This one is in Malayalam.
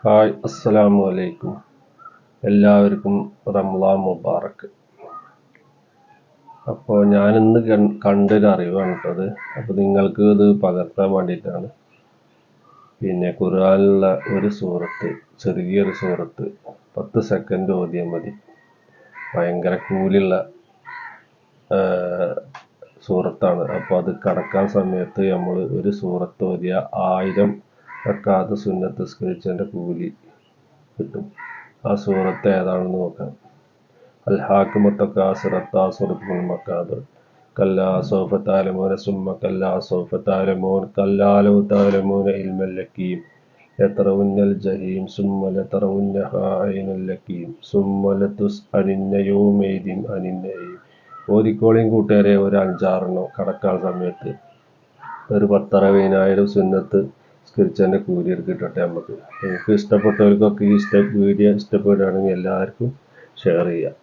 ഹായ് അസ്സലാമു അലൈക്കും. എല്ലാവർക്കും റമളാൻ മുബാറക്ക്. അപ്പോൾ ഞാനിന്ന് കണ്ടൊരു അറിവാണ് കേട്ടത്. അപ്പോൾ നിങ്ങൾക്ക് ഇത് പകർത്താൻ വേണ്ടിയിട്ടാണ്. പിന്നെ ഖുർആനിലുള്ള ഒരു സൂറത്ത്, ചെറിയൊരു സൂറത്ത് 10 സെക്കൻഡ് ഓതിയാൽ മതി. ഭയങ്കര കൂലുള്ള സൂറത്താണ്. അപ്പോൾ അത് കടക്കാൻ സമയത്ത് നമ്മൾ ഒരു സൂറത്ത് ഓതിയ 1000 റക്അത്ത് സുന്നത്ത് നിസ്കരിച്ചതിൻ്റെ കൂലി കിട്ടും. ആ സൂറത്ത് ഏതാണെന്ന് നോക്കാം. അൽഹാക്കുമു തകാസുർ സൂറത്തുൽ മക്കാബിർ. കല്ലാ സൗഫ തഅലമൂന സുമ്മ കല്ലാ സൗഫ തഅലമൂൻ കല്ലാ ലൗ തഅലമൂന ഇൽമൽ യഖീൻ ലതറവുന്നൽ ജഹീം സുമ്മ ലതറവുന്നഹാ ഐനൽ യഖീൻ സുമ്മ ലതുസ്അലുന്ന യൗമഇദിൻ അനിൻ നഈം. ഓതിക്കോളിയും കൂട്ടുകാരെ ഒരു 5-6 കടക്കാൻ സമയത്ത് ഒരു 10,000 സുന്നത്ത് നിസ്കരിച്ചതിൻ്റെ കൂലി കിട്ടട്ടെ. നമുക്ക് ഇഷ്ടപ്പെട്ടവർക്കൊക്കെ ഈ വീഡിയോ ഇഷ്ടപ്പെടുകയാണെങ്കിൽ എല്ലാവർക്കും ഷെയർ ചെയ്യാം.